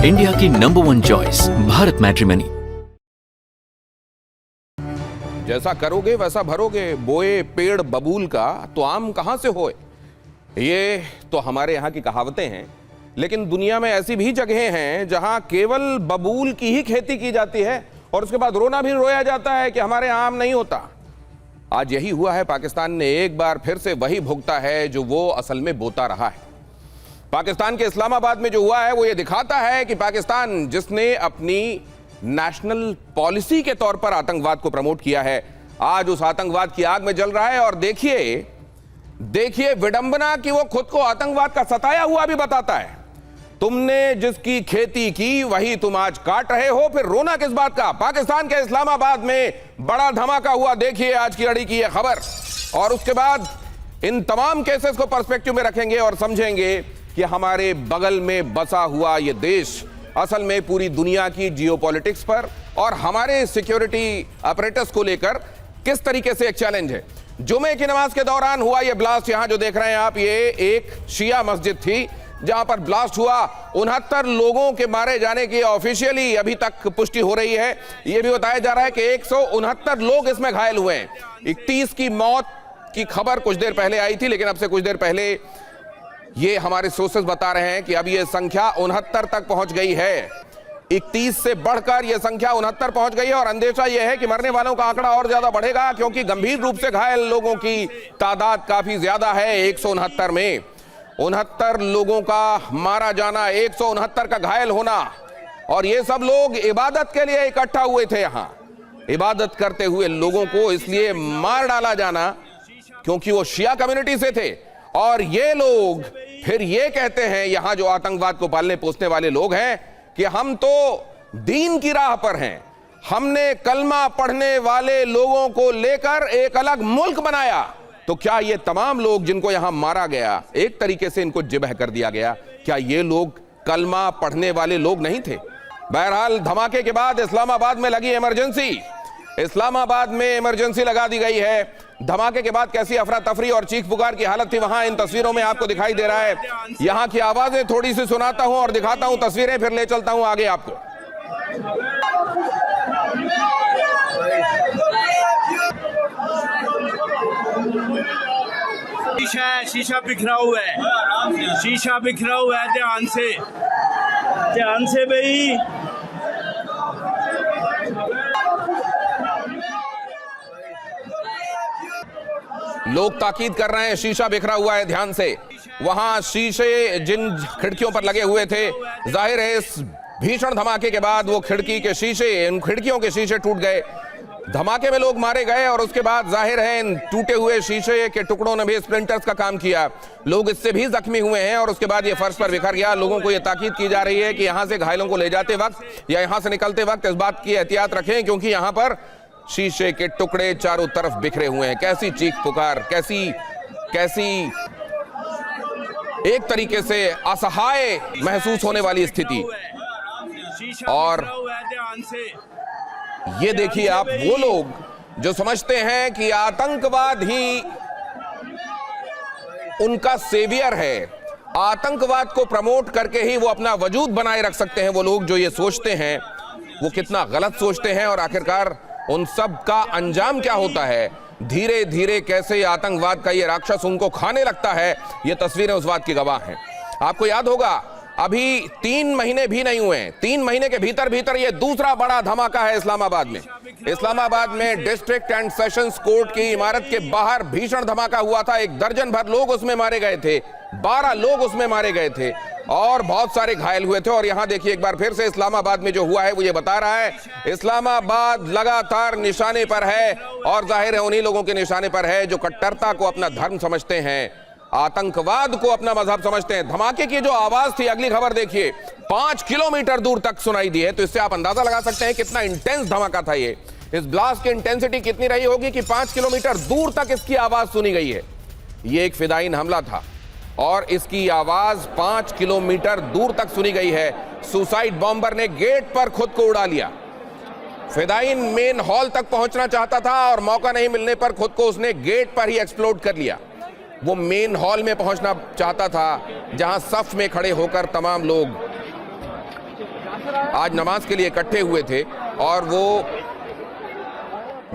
India की number 1 choice Bharat matrimony. जैसा करोगे वैसा भरोगे, बोए पेड़ बबूल का तो आम कहां से होए। ये तो हमारे यहाँ की कहावतें हैं, लेकिन दुनिया में ऐसी भी जगहें हैं जहां केवल बबूल की ही खेती की जाती है और उसके बाद रोना भी रोया जाता है कि हमारे यहाँ आम नहीं होता। आज यही हुआ है। पाकिस्तान ने एक बार फिर से वही भुगता है जो वो असल में बोता रहा है। पाकिस्तान के इस्लामाबाद में जो हुआ है वो ये दिखाता है कि पाकिस्तान जिसने अपनी नेशनल पॉलिसी के तौर पर आतंकवाद को प्रमोट किया है, आज उस आतंकवाद की आग में जल रहा है। और देखिए विडंबना कि वो खुद को आतंकवाद का सताया हुआ भी बताता है। तुमने जिसकी खेती की वही तुम आज काट रहे हो, फिर रोना किस बात का। पाकिस्तान के इस्लामाबाद में बड़ा धमाका हुआ। देखिए आज की अड़ी की यह खबर, और उसके बाद इन तमाम केसेस को पर्सपेक्टिव में रखेंगे और समझेंगे कि हमारे बगल में बसा हुआ यह देश असल में पूरी दुनिया की जियोपॉलिटिक्स पर और हमारे सिक्योरिटी अपरेटस को लेकर किस तरीके से एक चैलेंज है। जुमे की नमाज के दौरान हुआ यह ब्लास्ट, यहां जो देख रहे हैं आप, ये एक शिया मस्जिद थी जहां पर ब्लास्ट हुआ। 69 लोगों के मारे जाने की ऑफिशियली अभी तक पुष्टि हो रही है। यह भी बताया जा रहा है कि 169 लोग इसमें घायल हुए हैं। 31 की मौत की खबर कुछ देर पहले आई थी, लेकिन अब से कुछ देर पहले ये हमारे सोर्सेस बता रहे हैं कि अब यह संख्या 69 तक पहुंच गई है। 31 से बढ़कर यह संख्या 69 पहुंच गई है और अंदेशा यह है कि मरने वालों का आंकड़ा और ज्यादा बढ़ेगा, क्योंकि गंभीर रूप से घायल लोगों की तादाद काफी ज्यादा है। 169 में 69 लोगों का मारा जाना, 169 का घायल होना, और ये सब लोग इबादत के लिए इकट्ठा हुए थे। यहां इबादत करते हुए लोगों को इसलिए मार डाला जाना क्योंकि वो शिया कम्युनिटी से थे। और ये लोग फिर ये कहते हैं, यहां जो आतंकवाद को पालने पोसने वाले लोग हैं, कि हम तो दीन की राह पर हैं, हमने कलमा पढ़ने वाले लोगों को लेकर एक अलग मुल्क बनाया। तो क्या ये तमाम लोग जिनको यहां मारा गया, एक तरीके से इनको जिबह कर दिया गया, क्या ये लोग कलमा पढ़ने वाले लोग नहीं थे? बहरहाल धमाके के बाद इस्लामाबाद में लगी इमरजेंसी, इस्लामाबाद में इमरजेंसी लगा दी गई है। धमाके के बाद कैसी अफरा तफरी और चीख पुकार की हालत थी वहां इन तस्वीरों में आपको दिखाई दे रहा है। यहां की आवाजें थोड़ी सी सुनाता हूं और दिखाता हूं तस्वीरें, फिर ले चलता हूं आगे आपको। शीशा बिखरा हुआ है, शीशा बिखरा हुआ है। ध्यान से भाई। लोग ताकीद कर रहे हैं, शीशा बिखरा हुआ है, ध्यान से। वहां शीशे जिन खिड़कियों पर लगे हुए थे, जाहिर है इस भीषण धमाके के बाद वो खिड़की के शीशे, इन खिड़कियों के शीशे टूट गए। धमाके में लोग मारे गए और उसके बाद जाहिर है इन टूटे हुए शीशे के टुकड़ों ने भी स्प्लिंटर्स का काम किया। लोग इससे भी जख्मी हुए हैं और उसके बाद ये फर्श पर बिखर गया। लोगों को ये ताकीद की जा रही है कि यहां से घायलों को ले जाते वक्त या यहां से निकलते वक्त इस बात की एहतियात रखें, क्योंकि यहां पर शीशे के टुकड़े चारों तरफ बिखरे हुए हैं। कैसी चीख पुकार, कैसी एक तरीके से असहाय महसूस होने वाली स्थिति। और ये देखिए आप, वो लोग जो समझते हैं कि आतंकवाद ही उनका सेवियर है, आतंकवाद को प्रमोट करके ही वो अपना वजूद बनाए रख सकते हैं, वो लोग जो ये सोचते हैं वो कितना गलत सोचते हैं और आखिरकार उन सब का अंजाम क्या होता है। धीरे धीरे कैसे आतंकवाद का ये राक्षस उनको खाने लगता है, ये तस्वीरें उस बात की गवाह हैं। आपको याद होगा अभी 3 महीने भी नहीं हुए हैं, 3 महीने के भीतर ये दूसरा बड़ा धमाका है इस्लामाबाद में। इस्लामाबाद में डिस्ट्रिक्ट एंड सेशंस कोर्ट की इमारत के बाहर भीषण धमाका हुआ था। 1 दर्जन भर लोग उसमें मारे गए थे, 12 लोग उसमें मारे गए थे और बहुत सारे घायल हुए थे। और यहां देखिए एक बार फिर से इस्लामाबाद में जो हुआ है वो ये बता रहा है, इस्लामाबाद लगातार निशाने पर है और जाहिर है उन्हीं लोगों के निशाने पर है जो कट्टरता को अपना धर्म समझते हैं, आतंकवाद को अपना मजहब समझते हैं। धमाके की जो आवाज थी, अगली खबर देखिए, 5 किलोमीटर दूर तक सुनाई दी है। तो इससे आप अंदाजा लगा सकते हैं कितना इंटेंस धमाका था ये। इस ब्लास्ट की इंटेंसिटी कितनी रही होगी कि 5 किलोमीटर दूर तक इसकी आवाज सुनी गई है। ये एक फिदायीन हमला था और इसकी आवाज 5 किलोमीटर दूर तक सुनी गई है। सुसाइड बॉम्बर ने गेट पर खुद को उड़ा लिया। फिदायीन मेन हॉल तक पहुंचना चाहता था और मौका नहीं मिलने पर खुद को उसने गेट पर ही एक्सप्लोड कर लिया। वो मेन हॉल में पहुंचना चाहता था जहां सफ में खड़े होकर तमाम लोग आज नमाज के लिए इकट्ठे हुए थे और वो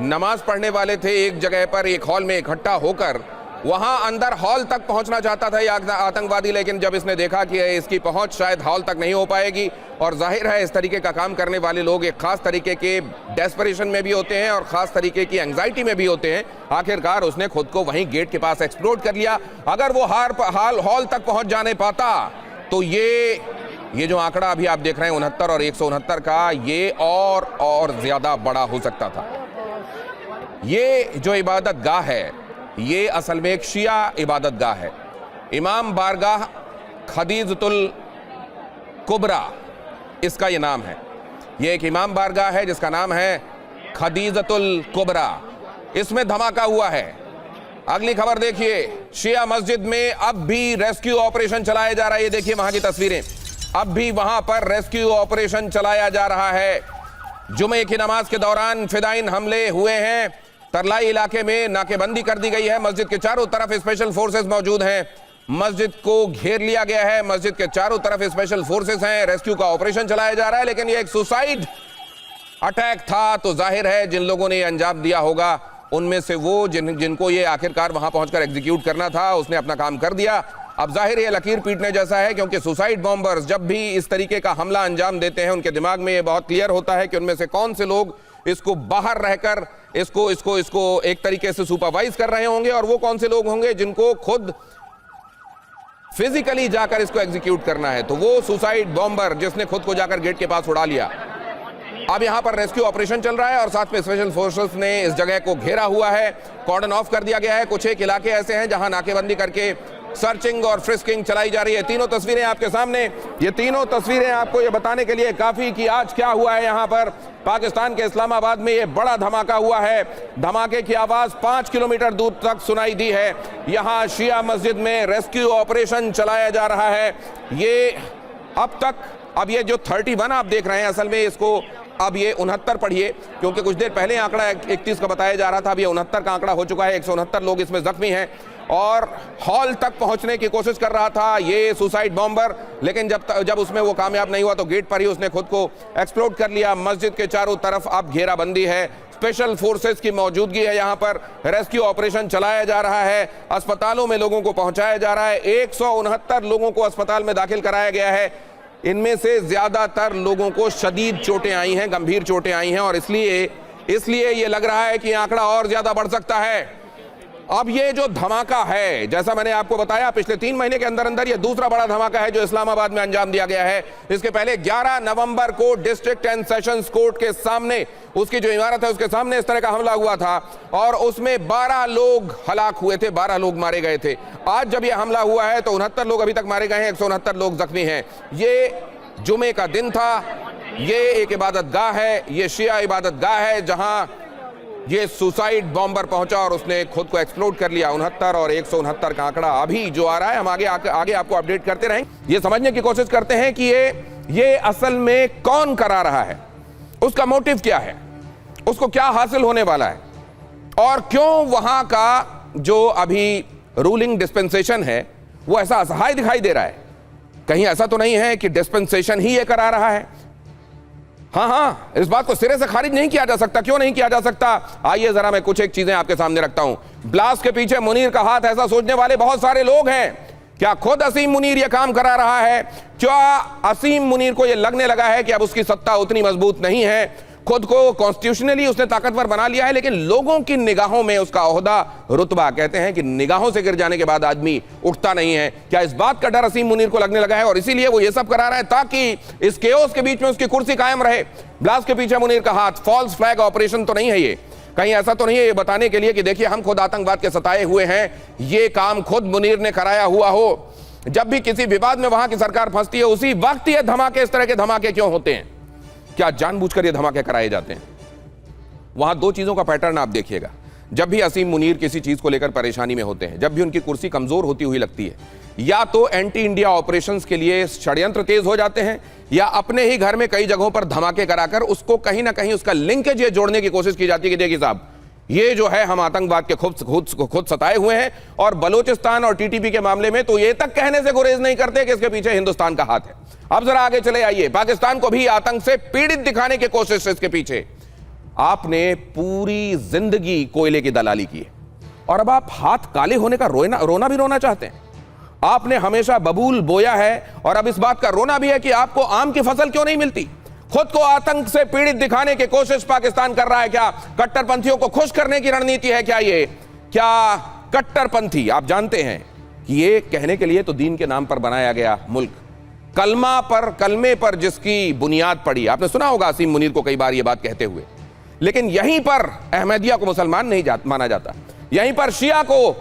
नमाज पढ़ने वाले थे एक जगह पर, एक हॉल में इकट्ठा होकर। वहां अंदर हॉल तक पहुंचना चाहता था यह आतंकवादी, लेकिन जब इसने देखा कि इसकी पहुंच शायद हॉल तक नहीं हो पाएगी, और जाहिर है इस तरीके का काम करने वाले लोग एक खास तरीके के डेस्परेशन में भी होते हैं और खास तरीके की एंग्जाइटी में भी होते हैं। आखिरकार उसने खुद को वहीं गेट के पास एक्सप्लोड कर लिया। अगर वो हॉल तक पहुंच जाने पाता तो ये जो आंकड़ा अभी आप देख रहे हैं 69 और 169 का, ये और ज्यादा बड़ा हो सकता था। ये जो इबादत गाह है ये असल में एक शिया इबादत गाह है। इमाम बारगाह खदीजतुल कुबरा इसका ये नाम है। ये एक इमाम बारगाह है जिसका नाम है खदीजतुल कुबरा। इसमें धमाका हुआ है। अगली खबर देखिए, शिया मस्जिद में अब भी रेस्क्यू ऑपरेशन चलाया जा रहा है। ये देखिए वहां की तस्वीरें, अब भी वहां पर रेस्क्यू ऑपरेशन चलाया जा रहा है। जुमे की नमाज के दौरान फिदाइन हमले हुए हैं। तरलाई इलाके में नाकेबंदी कर दी गई है। मस्जिद के चारों तरफ स्पेशल फोर्सेस मौजूद हैं। मस्जिद को घेर लिया गया है। मस्जिद के चारों तरफ स्पेशल फोर्सेस हैं। रेस्क्यू का ऑपरेशन चलाया जा रहा है। लेकिन यह एक सुसाइड अटैक था, तो जाहिर है जिन लोगों ने यह अंजाम दिया होगा उनमें से वो जिनको ये आखिरकार वहां पहुंचकर एग्जीक्यूट करना था, उसने अपना काम कर दिया। अब जाहिर है लकीर पीटने जैसा है, क्योंकि सुसाइड बॉम्बर्स जब भी इस तरीके का हमला अंजाम देते हैं उनके दिमाग में ये बहुत क्लियर होता है कि उनमें से कौन से लोग इसको बाहर रहकर इसको एक तरीके से सुपरवाइज कर रहे होंगे, और वो कौन से लोग होंगे जिनको खुद फिजिकली जाकर इसको एग्जीक्यूट करना है। तो वो सुसाइड बॉम्बर जिसने खुद को जाकर गेट के पास उड़ा लिया। अब यहां पर रेस्क्यू ऑपरेशन चल रहा है और साथ में स्पेशल फोर्सेस ने इस जगह को घेरा हुआ है, कॉर्डन ऑफ कर दिया गया है। कुछ एक इलाके ऐसे हैं जहां नाकेबंदी करके सर्चिंग और फ्रिस्किंग चलाई जा रही है। तीनों तस्वीरें आपके सामने, ये तीनों तस्वीरें आपको ये बताने के लिए काफी कि आज क्या हुआ है। यहां पर पाकिस्तान के इस्लामाबाद में ये बड़ा धमाका हुआ है। धमाके की आवाज 5 किलोमीटर दूर तक सुनाई दी है। यहां शिया मस्जिद में रेस्क्यू ऑपरेशन चलाया जा रहा है। ये अब तक, अब ये जो 31 आप देख रहे हैं, असल में इसको अब ये 69 पढ़िए, क्योंकि कुछ देर पहले आंकड़ा 31 का बताया जा रहा था। अब ये 69 का आंकड़ा हो चुका है। 169 लोग इसमें जख्मी हैं और हॉल तक पहुंचने की कोशिश कर रहा था ये सुसाइड बॉम्बर, लेकिन जब उसमें वो कामयाब नहीं हुआ तो गेट पर ही उसने खुद को एक्सप्लोड कर लिया। मस्जिद के चारों तरफ अब घेराबंदी है। स्पेशल फोर्सेस की मौजूदगी है। यहां पर रेस्क्यू ऑपरेशन चलाया जा रहा है। अस्पतालों में लोगों को पहुंचाया जा रहा है। 169 लोगों को अस्पताल में दाखिल कराया गया है। इनमें से ज्यादातर लोगों को शदीद चोटें आई हैं, गंभीर चोटें आई हैं, और इसलिए ये लग रहा है कि आंकड़ा और ज्यादा बढ़ सकता है। अब ये जो धमाका है, जैसा मैंने आपको बताया, पिछले 3 महीने के अंदर अंदर ये दूसरा बड़ा धमाका है जो इस्लामाबाद में अंजाम दिया गया है। इसके पहले 11 नवंबर को डिस्ट्रिक्ट एंड सेशंस कोर्ट के सामने, उसकी जो इमारत है उसके सामने इस तरह का हमला हुआ था और उसमें 12 लोग हलाक हुए थे, 12 लोग मारे गए थे। आज जब यह हमला हुआ है तो 69 लोग अभी तक मारे गए हैं, 169 लोग जख्मी हैं। ये जुमे का दिन था। ये एक इबादत गाह है, ये शिया इबादत गाह है जहां ये सुसाइड बॉम्बर पहुंचा और उसने खुद को एक्सप्लोड कर लिया। 69 और 169 का आंकड़ा अभी जो आ रहा है, हम आगे आपको अपडेट करते रहेंगे। ये समझने की कोशिश करते हैं कि ये असल में कौन करा रहा है, उसका मोटिव क्या है, उसको क्या हासिल होने वाला है, और क्यों वहां का जो अभी रूलिंग डिस्पेंसेशन है वो ऐसा असहाय दिखाई दे रहा है। कहीं ऐसा तो नहीं है कि डिस्पेंसेशन ही ये करा रहा है। हाँ, इस बात को सिरे से खारिज नहीं किया जा सकता। क्यों नहीं किया जा सकता? आइए जरा मैं कुछ एक चीजें आपके सामने रखता हूं। ब्लास्ट के पीछे मुनीर का हाथ, ऐसा सोचने वाले बहुत सारे लोग हैं। क्या खुद असीम मुनीर यह काम करा रहा है? क्या असीम मुनीर को यह लगने लगा है कि अब उसकी सत्ता उतनी मजबूत नहीं है? खुद को कॉन्स्टिट्यूशनली उसने ताकतवर बना लिया है, लेकिन लोगों की निगाहों में उसका ओहदा, रुतबा, कहते हैं कि निगाहों से गिर जाने के बाद आदमी उठता नहीं है। क्या इस बात का डर असीम मुनीर को लगने लगा है और इसीलिए वो ये सब करा रहा है ताकि इस केओस के बीच में उसकी कुर्सी कायम रहे? ब्लास्ट के पीछे मुनीर का हाथ, फॉल्स फ्लैग ऑपरेशन तो नहीं है ये। कहीं ऐसा तो नहीं है ये बताने के लिए कि देखिए हम खुद आतंकवाद के सताए हुए हैं, ये काम खुद मुनीर ने कराया हुआ हो। जब भी किसी विवाद में वहां की सरकार फंसती है उसी वक्त ये धमाके, इस तरह के धमाके क्यों होते हैं? क्या जानबूझकर ये धमाके कराए जाते हैं? वहां 2 चीजों का पैटर्न आप देखिएगा। जब भी असीम मुनीर किसी चीज को लेकर परेशानी में होते हैं, जब भी उनकी कुर्सी कमजोर होती हुई लगती है, या तो एंटी इंडिया ऑपरेशंस के लिए षड्यंत्र तेज हो जाते हैं, या अपने ही घर में कई जगहों पर धमाके कराकर उसको कहीं ना कहीं उसका लिंकेज ये जोड़ने की कोशिश की जाती है कि देखिए साहब, ये जो है हम आतंकवाद के खुद सताए हुए हैं। और बलूचिस्तान और टीटीपी के मामले में तो ये तक कहने से गुरेज नहीं करते कि इसके पीछे हिंदुस्तान का हाथ है। अब जरा आगे चले आइए, पाकिस्तान को भी आतंक से पीड़ित दिखाने की कोशिश इसके पीछे। आपने पूरी जिंदगी कोयले की दलाली की है और अब आप हाथ काले होने का रोना भी रोना चाहते हैं। आपने हमेशा बबूल बोया है और अब इस बात का रोना भी है कि आपको आम की फसल क्यों नहीं मिलती। खुद को आतंक से पीड़ित दिखाने की कोशिश पाकिस्तान कर रहा है। क्या कट्टरपंथियों को खुश करने की रणनीति है क्या ये? क्या कट्टरपंथी, आप जानते हैं कि ये कहने के लिए तो दीन के नाम पर बनाया गया मुल्क, कलमे पर जिसकी बुनियाद पड़ी। आपने सुना होगा असीम मुनीर को कई बार ये बात कहते हुए। लेकिन यहीं पर अहमदिया को मुसलमान नहीं माना जाता, यहीं पर शिया को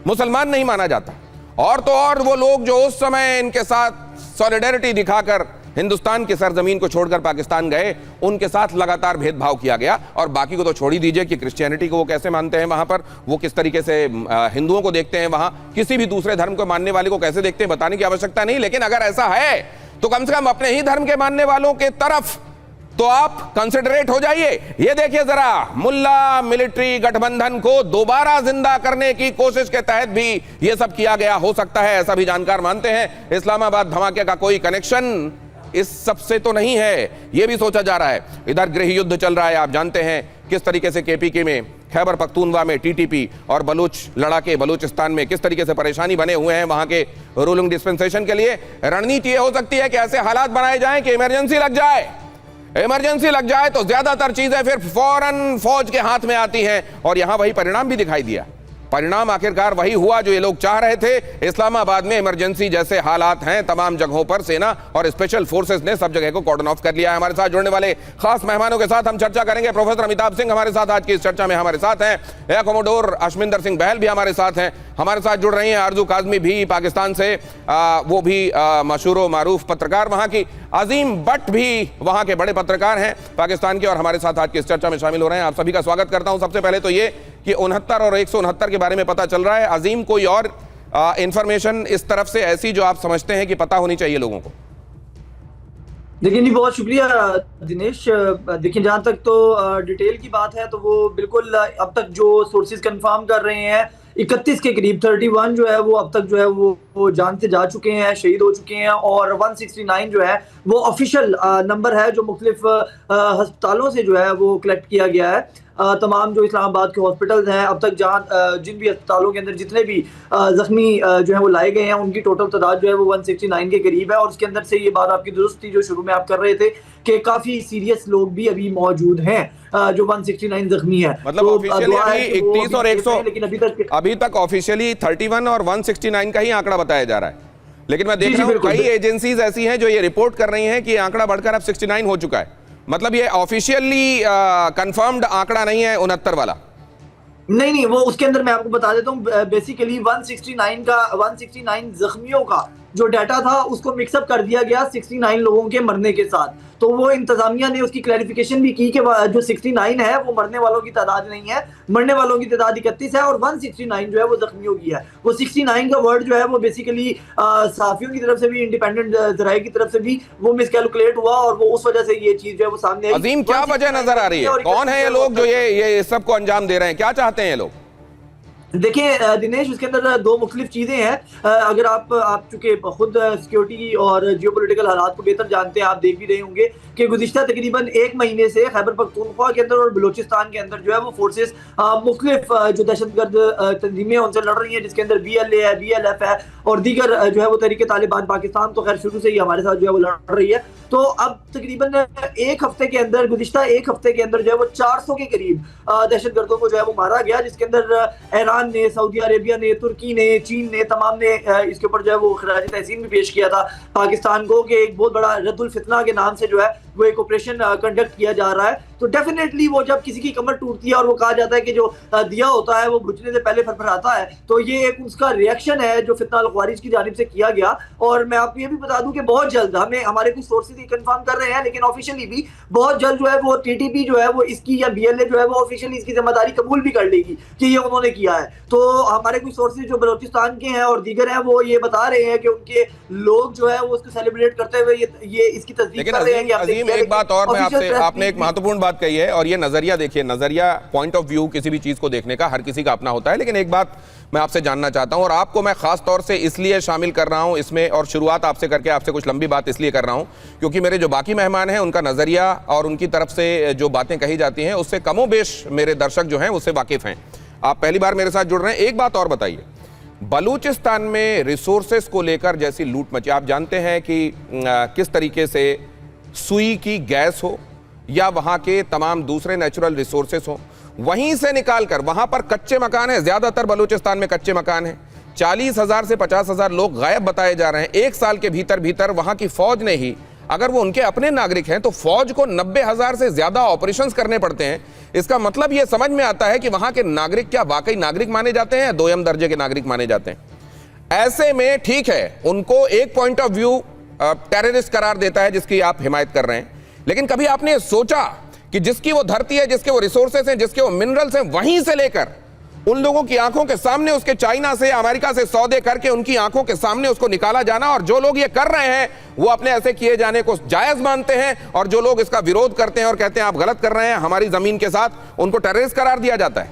मुसलमान नहीं माना जाता। और तो और वो लोग जो उस समय इनके साथ सॉलिडेरिटी दिखाकर हिंदुस्तान की सरजमीन को छोड़कर पाकिस्तान गए, उनके साथ लगातार भेदभाव किया गया। और बाकी को तो छोड़ ही दीजिए कि क्रिश्चियनिटी को वो कैसे मानते हैं वहां पर, वो किस तरीके से हिंदुओं को देखते हैं, वहां किसी भी दूसरे धर्म को मानने वाले को कैसे देखते हैं, बताने की आवश्यकता नहीं। लेकिन अगर ऐसा है तो कम से कम अपने ही धर्म के मानने वालों के तरफ तो आप कंसिडरेट हो जाइए। ये देखिए जरा, मुल्ला मिलिट्री गठबंधन को दोबारा जिंदा करने की कोशिश के तहत भी ये सब किया गया हो सकता है, ऐसा भी जानकार मानते हैं। इस्लामाबाद धमाके का कोई कनेक्शन इस सब से तो नहीं है, ये भी सोचा जा रहा है। इधर गृह युद्ध चल रहा है, आप जानते हैं किस तरीके से केपीके में, खैबर पख्तूनवा में टीटीपी और बलूच लड़ाके बलूचिस्तान में किस तरीके से परेशानी बने हुए हैं वहां के रूलिंग डिस्पेंसेशन के लिए। रणनीति ये हो सकती है कि ऐसे हालात बनाए जाएं कि इमरजेंसी लग जाए। इमरजेंसी लग जाए तो ज्यादातर चीजें फिर फौरन फौज के हाथ में आती हैं। और यहां वही परिणाम भी दिखाई दिया। परिणाम आखिरकार वही हुआ जो ये लोग चाह रहे थे। इस्लामाबाद में इमरजेंसी जैसे हालात हैं, तमाम जगहों पर सेना और स्पेशल फोर्सेस ने सब जगह को कॉर्डन ऑफ कर लिया है। हमारे साथ जुड़ने वाले खास मेहमानों के साथ हम चर्चा करेंगे। प्रोफेसर अमिताभ सिंह हमारे साथ आज की इस चर्चा में हमारे साथ हैं। एयर कमोडोर अशमिंदर सिंह बहल भी हमारे साथ हैं। हमारे साथ जुड़ रही हैं आरजू काजमी भी पाकिस्तान से, वो भी मशहूर मारूफ पत्रकार वहां की। अजीम बट भी वहां के बड़े पत्रकार हैं पाकिस्तान के, और हमारे साथ आज की इस चर्चा में शामिल हो रहे हैं। आप सभी का स्वागत करता हूं। सबसे पहले तो ये कि 69 और 169 के बारे में पता चल रहा है। अजीम, कोई और इंफॉर्मेशन इस तरफ से ऐसी जो आप समझते हैं कि पता होनी चाहिए लोगों को? देखिए जी, बहुत शुक्रिया दिनेश। देखिए, जहां तक तो डिटेल की बात है तो वो बिल्कुल अब तक जो सोर्सेज कंफर्म कर रहे हैं 31 के करीब 31 जो है वो अब तक जो है वो जान से जा चुके हैं, शहीद हो चुके हैं। और 169 जो है वो ऑफिशियल नंबर है जो मुख्तलिफ अस्पतालों से जो है वो कलेक्ट किया गया है। तमाम जो इस्लामाबाद के हॉस्पिटल्स हैं अब तक जहाँ जिन भी अस्पतालों के अंदर जितने भी जख्मी जो है वो लाए गए हैं उनकी टोटल तादाद जो है वो 169 के करीब है। और उसके अंदर से ये बात आपकी दुरुस्त थी जो शुरू में आप कर रहे थे कि काफी सीरियस लोग भी अभी मौजूद हैं जो 169 जख्मी है। मतलब ऑफिशियली अभी 31 और 100, लेकिन अभी तक ऑफिशियली 31 और 169 का ही आंकड़ा बताया जा रहा है। लेकिन मैं देख रहा हूँ कई एजेंसीज ऐसी हैं जो ये रिपोर्ट कर रही हैं कि आंकड़ा बढ़कर अब 69 हो चुका है। मतलब ये ऑफिशियली कंफर्म्ड आंकड़ा नहीं है 69 वाला? नहीं, वो उसके अंदर मैं आपको बता देता हूँ। बेसिकली 169 जख्मियों का जो डाटा था उसको मिक्सअप कर दिया गया 69 लोगों के मरने के साथ। तो वो इंतजामिया ने उसकी क्लैरिफिकेशन भी की कि जो 69 है वो मरने वालों की तादाद नहीं है, मरने वालों की तादाद 31 है और 169 जो है वो जख्मियों की है। वो 69 का वर्ड जो है वो बेसिकली सहाफियों की तरफ से भी, इंडिपेंडेंट जराये की तरफ से भी वो मिसकैलकुलेट हुआ और वो उस वजह से ये चीज जो है वो सामने आई। अजीम, क्या वजह नजर आ रही है? कौन है ये लोग जो ये सबको अंजाम दे रहे हैं? क्या चाहते हैं ये लोग? देखिए दिनेश, उसके अंदर दो मुख्तलिफ चीज़ें हैं। अगर आप चूंकि खुद सिक्योरिटी और जियोपॉलिटिकल हालात को बेहतर जानते हैं, आप देख भी रहे होंगे कि गुज़िश्ता तकरीबन 1 महीने से खैबर पख्तूनख्वा के अंदर और बलूचिस्तान के अंदर जो है वो फोर्सेस मुख्तलिफ जो दहशतगर्द तंजीमें उनसे लड़ रही हैं, जिसके अंदर BLA है, BLF है और दीगर जो है वो तहरीक तालिबान पाकिस्तान तो खैर शुरू से ही हमारे साथ जो है वो लड़ रही है। तो अब तकरीबन एक हफ्ते के अंदर, गुज़िश्ता एक हफ्ते के अंदर जो है वो 400 के करीब दहशतगर्दों को जो है वो मारा गया, जिसके अंदर ईरान ने, सऊदी अरेबिया ने, तुर्की ने, चीन ने, तमाम ने इसके ऊपर जो है वो खराज तहसीन भी पेश किया था पाकिस्तान को कि एक बहुत बड़ा रद्दुल फितना के नाम से जो है वो एक ऑपरेशन कंडक्ट किया जा रहा है। तो डेफिनेटली वो जब किसी की कमर टूटती है और वो कहा जाता है कि जो दिया होता है वो बुझने से पहले फरफराता है, तो ये एक उसका रिएक्शन है जो फितना अल ख्वारिज की जानिब से किया गया। और मैं आपको ये भी बता दूं कि बहुत जल्द हमारे कुछ सोर्सेज ये कंफर्म कर रहे हैं, लेकिन ऑफिशियली भी बहुत जल्द जो है वो TTP जो है वो इसकी या BLA जो है वो ऑफिशियली इसकी जिम्मेदारी कबूल भी कर लेगी कि ये उन्होंने किया है। तो हमारे कुछ सोर्सेज जो बलूचिस्तान के हैं और दीगर हैं वो ये बता रहे हैं कि उनके लोग जो है वो उसको सेलिब्रेट करते हुए ये इसकी तस्दीक कर रहे हैं। अजीम, एक बात और मैं आपसे, आपने एक महत्वपूर्ण बात कही है, और ये नजरिया देखिए, नजरिया, पॉइंट ऑफ व्यू किसी भी चीज को देखने का हर किसी का अपना होता है। लेकिन एक बात मैं आपसे जानना चाहता हूं, और आपको मैं खास तौर से इसलिए शामिल कर रहा हूं इसमें, और शुरुआत आपसे करके आपसे कुछ लंबी बात इसलिए कर रहा हूं क्योंकि मेरे जो बाकी मेहमान हैं उनका नजरिया और उनकी तरफ से जो बातें कही जाती हैं उससे कमोबेश मेरे दर्शक जो हैं उससे वाकिफ हैं। आप पहली बार मेरे साथ जुड़ रहे हैं। एक बात और बताइए, बलूचिस्तान में रिसोर्सेस को लेकर जैसी लूट मची, आप जानते हैं कि किस तरीके से सुई की गैस हो या वहां के तमाम दूसरे नेचुरल रिसोर्सेस हो, वहीं से निकालकर वहां पर कच्चे मकान है, ज्यादातर बलूचिस्तान में कच्चे मकान है। 40,000 से 50,000 लोग गायब बताए जा रहे हैं। एक साल के भीतर भीतर वहां की फौज ने ही, अगर वो उनके अपने नागरिक हैं तो फौज को 90,000 से ज्यादा ऑपरेशंस करने पड़ते हैं। इसका मतलब यह समझ में आता है कि वहां के नागरिक क्या वाकई नागरिक माने जाते हैं, दोयम दर्जे के नागरिक माने जाते हैं। ऐसे में ठीक है, उनको एक पॉइंट ऑफ व्यू टेररिस्ट करार देता है जिसकी आप हिमायत कर रहे हैं, लेकिन कभी आपने सोचा कि जिसकी वो धरती है, जिसके वो रिसोर्सेस हैं, जिसके वो मिनरल्स हैं, वहीं से लेकर उन लोगों की आंखों के सामने उसके चाइना से, अमेरिका से सौदे करके उनकी आंखों के सामने उसको निकाला जाना, और जो लोग ये कर रहे हैं वो अपने ऐसे किए जाने को जायज मानते हैं, और जो लोग इसका विरोध करते हैं और कहते हैं आप गलत कर रहे हैं हमारी जमीन के साथ, उनको टेररिस्ट करार दिया जाता है।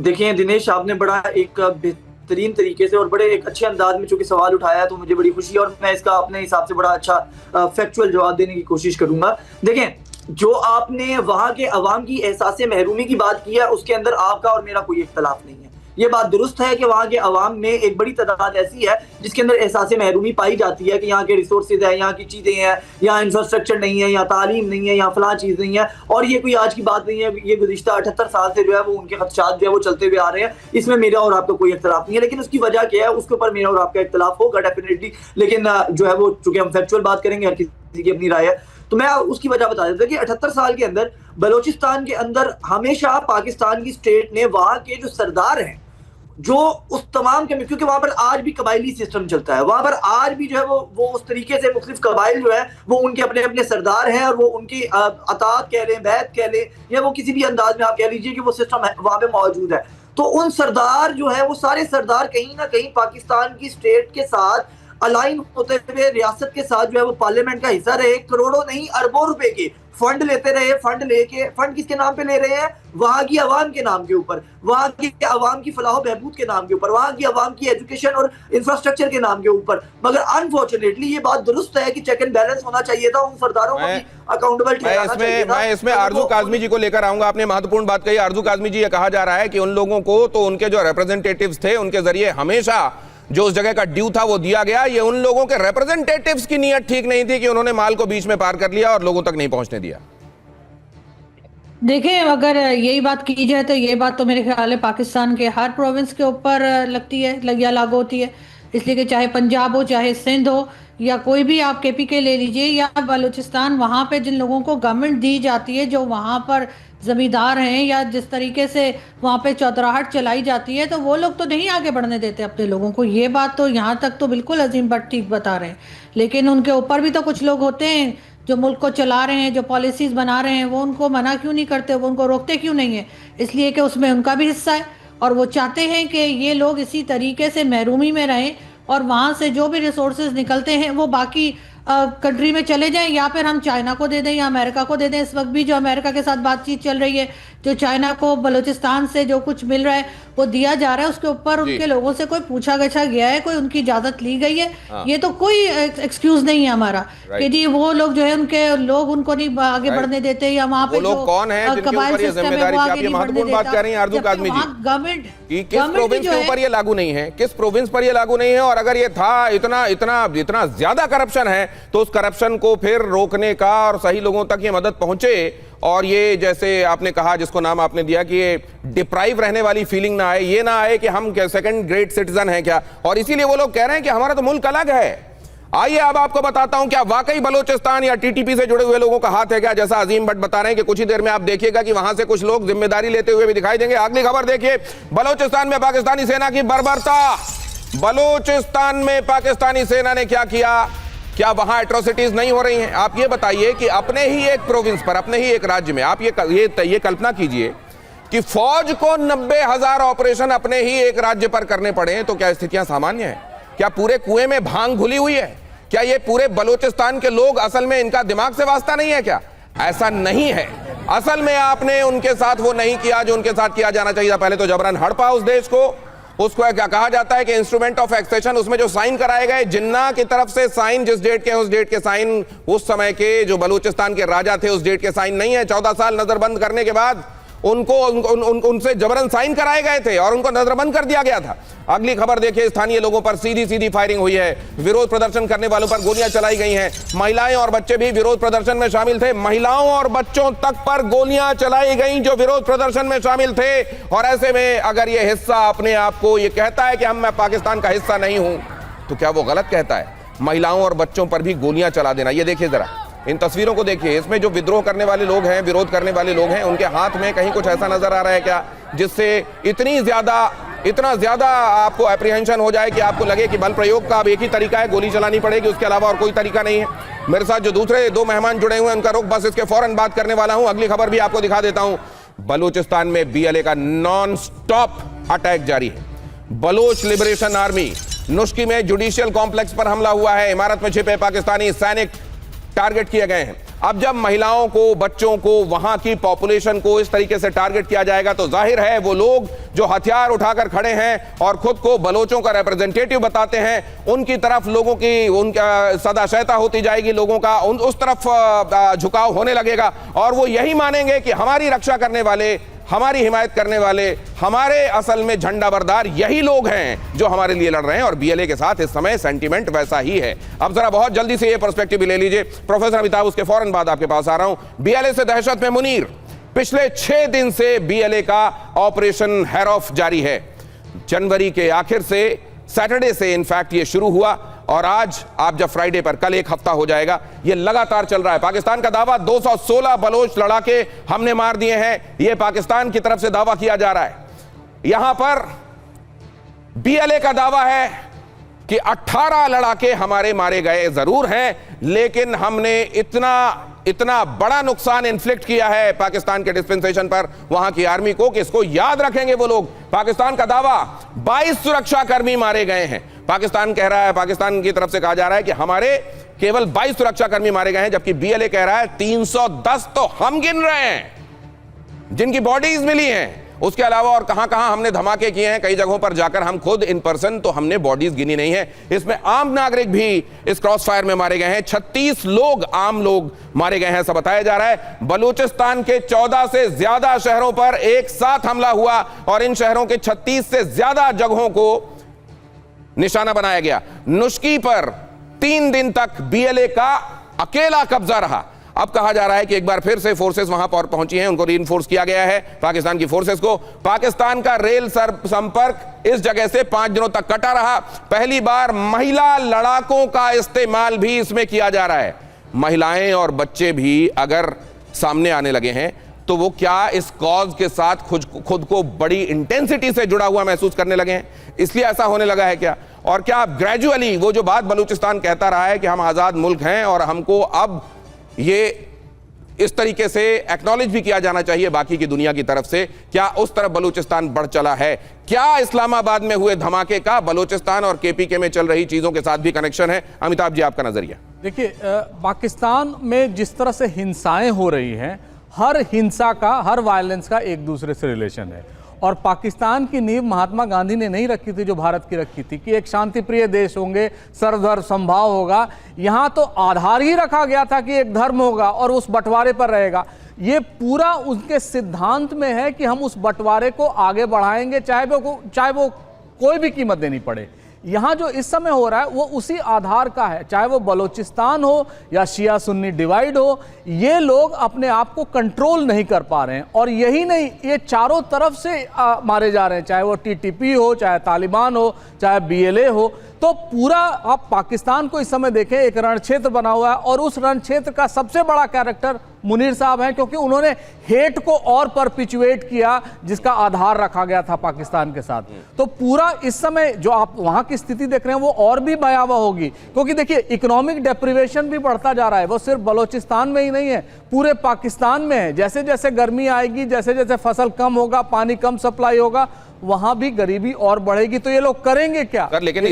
देखिए दिनेश, आपने बड़ा एक बेहतरीन तरीके से और बड़े एक अच्छे अंदाज में चूंकि सवाल उठाया है, तो मुझे बड़ी खुशी है और मैं इसका अपने हिसाब से बड़ा अच्छा फैक्चुअल जवाब देने की कोशिश करूंगा। देखें, जो आपने वहां के अवाम की एहसास महरूमी की बात की है, उसके अंदर आपका और मेरा कोई इख्तलाफ नहीं है। ये बात दुरुस्त है कि वहां के अवाम में एक बड़ी तादाद ऐसी है जिसके अंदर एहसास महरूमी पाई जाती है कि यहाँ के रिसोर्सेज है, यहाँ की चीजें हैं, यहाँ इंफ्रास्ट्रक्चर नहीं है, यहाँ तालीम नहीं है, यहाँ फलां चीज नहीं है। और ये कोई आज की बात नहीं है, ये गुज़िश्ता 78 साल से जो है वो उनके खदशात जो है वो चलते हुए आ रहे हैं। इसमें मेरा और आपका कोई इख्तलाफ नहीं है, लेकिन उसकी वजह क्या है उसके ऊपर मेरा और आपका इख्तलाफ होगा डेफिनेटली। लेकिन जो है वो चूंकि हम फैक्चुअल बात करेंगे, हर किसी की अपनी राय है, तो मैं उसकी वजह बता देता हूं कि 78 साल के अंदर बलूचिस्तान के अंदर हमेशा पाकिस्तान की स्टेट ने वहां के जो सरदार हैं, जो उस तमाम के, क्योंकि वहां पर आज भी कबायली सिस्टम चलता है, वहां पर आज भी जो है वो उस तरीके से मुख्तलिफ कबाइल जो है वो उनके अपने अपने सरदार हैं, और वो उनकी अतात कह लें, बैत कह लें, या वो किसी भी अंदाज में आप कह लीजिए कि वो सिस्टम वहां पे मौजूद है। तो उन सरदार जो है वो सारे सरदार कहीं ना कहीं पाकिस्तान की स्टेट के साथ अलाइन होते हुए रियासत के साथ जो है वो पार्लियामेंट का हिस्सा रहे, करोड़ों नहीं अरबों रुपए के फंड लेते रहे। फंड किसके नाम पे ले रहे हैं? वहां की आवाम के नाम के ऊपर, वहां की आवाम की फलाह बहबूद के नाम के ऊपर, वहां की आवाम की एजुकेशन और इंफ्रास्ट्रक्चर के नाम के ऊपर। मगर अनफॉर्चुनेटली ये बात दुरुस्त है कि चेक एंड बैलेंस होना चाहिए था, उन सरदारों को भी अकाउंटेबल ठहराना चाहिए था। मैं इसमें आरजू काज़मी जी को लेकर आऊंगा। आपने महत्वपूर्ण बात कही आरजू काज़मी जी, ये कहा जा रहा है कि उन लोगों को तो उनके जो रिप्रेजेंटेटिव्स थे उनके जरिए हमेशा जो उस जगह का ड्यू था वो दिया गया। ये उन लोगों के रिप्रेजेंटेटिव्स की नीयत ठीक नहीं थी कि उन्होंने माल को बीच में पार कर लिया और लोगों तक नहीं पहुंचने दिया। देखिए, अगर यही बात की जाए तो ये बात तो मेरे ख्याल है पाकिस्तान के हर प्रोविंस के ऊपर लगती है या लागू होती है। इसलिए कि चाहे पंजाब हो, चाहे सिंध हो, या कोई भी आप KPK ले लीजिए या बलूचिस्तान, वहाँ पे जिन लोगों को गवर्नमेंट दी जाती है, जो वहाँ पर जमींदार हैं, या जिस तरीके से वहाँ पे चौधराहट चलाई जाती है, तो वो लोग तो नहीं आगे बढ़ने देते अपने लोगों को। ये बात तो यहाँ तक तो बिल्कुल अजीम भट्ट ठीक बता रहे हैं। लेकिन उनके ऊपर भी तो कुछ लोग होते हैं जो मुल्क को चला रहे हैं, जो पॉलिसीज़ बना रहे हैं, वो उनको मना क्यों नहीं करते, वो उनको रोकते क्यों नहीं है? इसलिए कि उसमें उनका भी हिस्सा है, और वो चाहते हैं कि ये लोग इसी तरीके से महरूमी में रहें, और वहाँ से जो भी रिसोर्सेज निकलते हैं वो बाकी कंट्री में चले जाएं, या फिर हम चाइना को दे दें या अमेरिका को दे दें। इस वक्त भी जो अमेरिका के साथ बातचीत चल रही है, जो चाइना को बलूचिस्तान से जो कुछ मिल रहा है वो दिया जा रहा है, उसके ऊपर उनके लोगों से कोई पूछा गछा गया है, कोई उनकी इजाजत ली गई है? ये तो कोई एक्सक्यूज नहीं है हमारा कि जी वो लोग जो है उनके लोग उनको नहीं आगे बढ़ने देते, या वहाँ पे जो कबाइल सिस्टम है वो आगे नहीं बढ़ने देता। गवर्नमेंट किस प्रोविंस के ऊपर ये लागू नहीं है, किस प्रोविंस पर ये लागू नहीं है? और अगर ये था इतना ज्यादा करप्शन है तो उस करप्शन को फिर रोकने का और सही लोगों तक ये मदद पहुंचे, और ये जैसे आपने कहा, जिसको नाम आपने दिया कि ये डिप्राइव रहने वाली फीलिंग ना आए, ये ना आए कि हम सेकंड ग्रेड सिटीजन हैं क्या, और इसीलिए वो लोग कह रहे हैं कि हमारा तो मुल्क अलग है। आइए अब आपको बताता हूं, क्या वाकई बलूचिस्तान या TTP से जुड़े हुए लोगों का हाथ है क्या? जैसा अजीम भट्ट बता रहे हैं कि कुछ ही देर में आप देखिएगा कि वहां से कुछ लोग जिम्मेदारी लेते हुए भी दिखाई देंगे। अगली खबर देखिए, बलूचिस्तान में पाकिस्तानी सेना की बर्बरता। बलूचिस्तान में पाकिस्तानी सेना ने क्या किया? क्या वहां एट्रोसिटीज नहीं हो रही हैं? आप ये बताइए कि अपने ही एक प्रोविंस पर, अपने ही एक राज्य में, आप ये कल्पना कीजिए कि फौज को 90,000 ऑपरेशन अपने ही एक राज्य पर करने पड़े, तो क्या स्थितियां सामान्य हैं? क्या पूरे कुएं में भांग घुली हुई है? क्या ये पूरे बलूचिस्तान के लोग असल में इनका दिमाग से वास्ता नहीं है क्या? ऐसा नहीं है। असल में आपने उनके साथ वो नहीं किया जो उनके साथ किया जाना चाहिए। पहले तो जबरन हड़पा उस देश को, उसको क्या कहा जाता है कि इंस्ट्रूमेंट ऑफ एक्सेशन, उसमें जो साइन कराए गए जिन्ना की तरफ से साइन, जिस डेट के उस डेट के साइन, उस समय के जो बलूचिस्तान के राजा थे उस डेट के साइन नहीं है। 14 साल नजरबंद करने के बाद उनको उनसे जबरन साइन कराए गए थे और उनको नजरबंद कर दिया गया था। अगली खबर देखिए, स्थानीय लोगों पर सीधी फायरिंग हुई है, विरोध प्रदर्शन करने वालों पर गोलियां चलाई गई हैं। महिलाएं और बच्चे भी विरोध प्रदर्शन में शामिल थे। महिलाओं और बच्चों तक पर गोलियां चलाई गई जो विरोध प्रदर्शन में शामिल थे। और ऐसे में अगर यह हिस्सा अपने आप को ये कहता है कि मैं पाकिस्तान का हिस्सा नहीं हूं, तो क्या वो गलत कहता है? महिलाओं और बच्चों पर भी गोलियां चला देना। ये देखिए जरा इन तस्वीरों को देखिए, इसमें जो विद्रोह करने वाले लोग हैं, विरोध करने वाले लोग हैं, उनके हाथ में कहीं कुछ ऐसा नजर आ रहा है क्या जिससे इतना ज्यादा आपको एप्रीहेंशन हो जाए कि आपको लगे कि बल प्रयोग का अब एक ही तरीका है, गोली चलानी पड़ेगी, उसके अलावा और कोई तरीका नहीं है। मेरे साथ जो दूसरे दो मेहमान जुड़े हुए हैं उनका रुख बस इसके फौरन बात करने वाला हूं। अगली खबर भी आपको दिखा देता हूं। बलूचिस्तान में BLA का नॉन स्टॉप अटैक जारी है। बलोच लिबरेशन आर्मी नुश्की में जुडिशियल कॉम्प्लेक्स पर हमला हुआ है। इमारत में छिपे पाकिस्तानी सैनिक टारगेट किए गए हैं। अब जब महिलाओं को, बच्चों को, वहां की पॉपुलेशन को इस तरीके से टारगेट किया जाएगा तो जाहिर है वो लोग जो हथियार उठाकर खड़े हैं और खुद को बलोचों का रिप्रेजेंटेटिव बताते हैं, उनकी तरफ लोगों की उनका सदाशयता होती जाएगी, लोगों का उस तरफ झुकाव होने लगेगा और वो यही मानेंगे कि हमारी रक्षा करने वाले, हमारी हिमायत करने वाले, हमारे असल में झंडा बरदार यही लोग हैं जो हमारे लिए लड़ रहे हैं। और BLA के साथ इस समय सेंटीमेंट वैसा ही है। अब जरा बहुत जल्दी से ये पर्सपेक्टिव भी ले लीजिए प्रोफेसर अमिताभ, उसके फौरन बाद आपके पास आ रहा हूं। BLA से दहशत में मुनीर, पिछले 6 दिन से BLA का ऑपरेशन हैरॉफ जारी है। जनवरी के आखिर से, सैटरडे से इनफैक्ट ये शुरू हुआ और आज आप जब फ्राइडे पर, कल 1 हफ्ता हो जाएगा, ये लगातार चल रहा है। पाकिस्तान का दावा 216 बलोच लड़ाके हमने मार दिए हैं, ये पाकिस्तान की तरफ से दावा किया जा रहा है। यहां पर BLA का दावा है कि 18 लड़ाके हमारे मारे गए जरूर हैं, लेकिन हमने इतना बड़ा नुकसान इन्फ्लिक्ट किया है पाकिस्तान के डिस्पेंसेशन पर, वहां की आर्मी को, कि इसको याद रखेंगे वो लोग। पाकिस्तान का दावा 22 सुरक्षा कर्मी मारे गए हैं। पाकिस्तान कह रहा है, पाकिस्तान की तरफ से कहा जा रहा है कि हमारे केवल 22 सुरक्षा कर्मी मारे गए हैं, जबकि BLA कह रहा है 310 तो हम गिन रहे हैं जिनकी बॉडीज मिली हैं। उसके अलावा और कहां हमने धमाके किए हैं, कई जगहों पर जाकर हम खुद इन पर्सन तो हमने बॉडीज गिनी नहीं है। इसमें आम नागरिक भी इस क्रॉस फायर में मारे गए हैं। 36 लोग, आम लोग मारे गए हैं, ऐसा बताया जा रहा है। बलूचिस्तान के 14 से ज्यादा शहरों पर एक साथ हमला हुआ और इन शहरों के 36 से ज्यादा जगहों को निशाना बनाया गया। नुश्की पर 3 दिन तक BLA का अकेला कब्जा रहा। अब कहा जा रहा है कि एक बार फिर से फोर्सेस वहां पर पहुंची हैं, उनको रीइंफोर्स किया गया है पाकिस्तान की फोर्सेस को। पाकिस्तान का रेल संपर्क इस जगह से 5 दिनों तक कटा रहा। पहली बार महिला लड़ाकों का इस्तेमाल भी इसमें किया जा रहा है। महिलाएं और बच्चे भी अगर सामने आने लगे हैं तो वो क्या इस कॉज के साथ खुद को बड़ी इंटेंसिटी से जुड़ा हुआ महसूस करने लगे हैं, इसलिए ऐसा होने लगा है क्या? और क्या ग्रेजुअली वो जो बात बलूचिस्तान कहता रहा है कि हम आजाद मुल्क हैं और हमको अब ये इस तरीके से एक्नॉलेज भी किया जाना चाहिए बाकी की दुनिया की तरफ से, क्या उस तरफ बलूचिस्तान बढ़ चला है? क्या इस्लामाबाद में हुए धमाके का बलूचिस्तान और KPK में चल रही चीजों के साथ भी कनेक्शन है? अमिताभ जी, आपका नजरिया। देखिए, पाकिस्तान में जिस तरह से हिंसाएं हो रही हैं, हर हिंसा का, हर वायलेंस का एक दूसरे से रिलेशन है। और पाकिस्तान की नींव महात्मा गांधी ने नहीं रखी थी जो भारत की रखी थी कि एक शांति प्रिय देश होंगे, सर्वधर्म समभाव होगा। यहाँ तो आधार ही रखा गया था कि एक धर्म होगा और उस बंटवारे पर रहेगा। ये पूरा उनके सिद्धांत में है कि हम उस बंटवारे को आगे बढ़ाएंगे, चाहे वो कोई भी कीमत देनी पड़े। यहाँ जो इस समय हो रहा है वो उसी आधार का है, चाहे वो बलूचिस्तान हो या शिया सुन्नी डिवाइड हो। ये लोग अपने आप को कंट्रोल नहीं कर पा रहे हैं और यही नहीं, ये चारों तरफ से मारे जा रहे हैं, चाहे वो TTP हो, चाहे तालिबान हो, चाहे BLA हो। तो पूरा आप पाकिस्तान को इस समय देखें, एक रण क्षेत्र बना हुआ है और उस रण क्षेत्र का सबसे बड़ा कैरेक्टर मुनीर साहब हैं, क्योंकि उन्होंने हेट को और परपिचुएट किया जिसका आधार रखा गया था पाकिस्तान के साथ। तो पूरा इस समय जो आप वहां की स्थिति देख रहे हैं वो और भी भयावह होगी, क्योंकि देखिए इकोनॉमिक डेप्रिवेशन भी बढ़ता जा रहा है। वो सिर्फ बलूचिस्तान में ही नहीं है, पूरे पाकिस्तान में है। जैसे जैसे गर्मी आएगी, जैसे जैसे फसल कम होगा, पानी कम सप्लाई होगा, वहां भी गरीबी और बढ़ेगी। तो ये लोग करेंगे क्या? लेकिन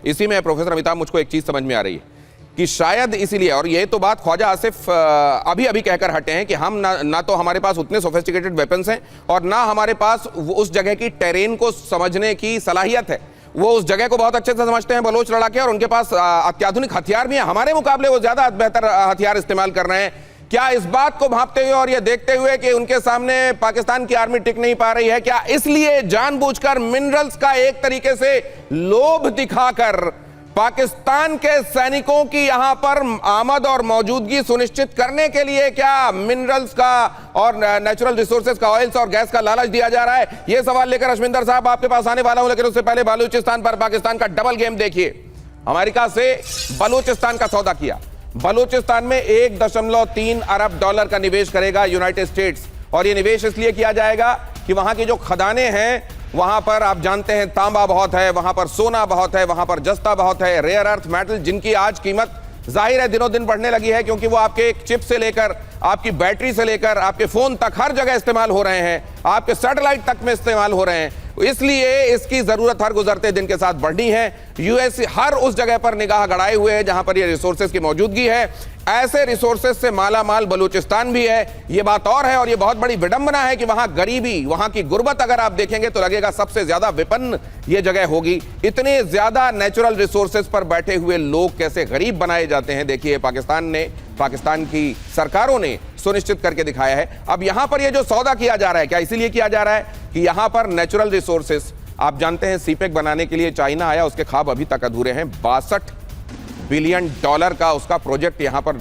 इसी में प्रोफेसर अमिताभ, मुझको एक चीज समझ में आ रही है कि शायद इसीलिए, और ये तो बात ख्वाजा आसिफ अभी अभी कहकर हटे हैं कि हम ना तो हमारे पास उतने सोफिस्टिकेटेड वेपन्स हैं और ना हमारे पास उस जगह की टेरेन को समझने की सलाहियत है। वो उस जगह को बहुत अच्छे से समझते हैं बलोच लड़ाके, और उनके पास अत्याधुनिक हथियार भी हैं, हमारे मुकाबले वो ज्यादा बेहतर हथियार इस्तेमाल कर रहे हैं। क्या इस बात को भांपते हुए और ये देखते हुए कि उनके सामने पाकिस्तान की आर्मी टिक नहीं पा रही है, क्या इसलिए जानबूझकर मिनरल्स का एक तरीके से लोभ दिखाकर पाकिस्तान के सैनिकों की यहां पर आमद और मौजूदगी सुनिश्चित करने के लिए क्या मिनरल्स का और नेचुरल रिसोर्सेज का, ऑयल्स और गैस का लालच दिया जा रहा है? यह सवाल लेकर अशविंदर साहब आपके पास आने वाला हूं, लेकिन उससे पहले बलूचिस्तान पर पाकिस्तान का डबल गेम देखिए। अमेरिका से बलूचिस्तान का सौदा किया। बलूचिस्तान में 1.3 अरब डॉलर का निवेश करेगा यूनाइटेड स्टेट्स, और यह निवेश इसलिए किया जाएगा कि वहां की जो खदानें हैं वहां पर आप जानते हैं तांबा बहुत है, वहां पर सोना बहुत है, वहां पर जस्ता बहुत है, रेयर अर्थ मेटल, जिनकी आज कीमत जाहिर है दिनों दिन बढ़ने लगी है, क्योंकि वो आपके एक चिप से लेकर आपकी बैटरी से लेकर आपके फोन तक हर जगह इस्तेमाल हो रहे हैं, आपके सैटेलाइट तक में इस्तेमाल हो रहे हैं। इसलिए इसकी जरूरत हर गुजरते दिन के साथ बढ़नी है। यूएस हर उस जगह पर निगाह गड़ाए हुए है जहां पर ये रिसोर्सेज की मौजूदगी है। ऐसे रिसोर्सेज से माला माल बलूचिस्तान भी है, ये बात और है। और ये बहुत बड़ी विडंबना है कि वहां गरीबी, वहां की गुर्बत अगर आप देखेंगे तो लगेगा सबसे ज्यादा विपन्न ये जगह होगी। इतने ज्यादा नेचुरल रिसोर्सेज पर बैठे हुए लोग कैसे गरीब बनाए जाते हैं, देखिए पाकिस्तान की सरकारों ने सुनिश्चित करके दिखाया है। अब यहां पर ये जो सौदा किया जा रहा है, क्या इसीलिए किया जा रहा है कि यहां पर नेचुरल रिसोर्सेज, आप जानते हैं सीपेक बनाने के लिए चाइना आया, उसके ख्वाब अभी तक अधूरे हैं। 62 बिलियन डॉलर का उसका प्रोजेक्ट यहां पर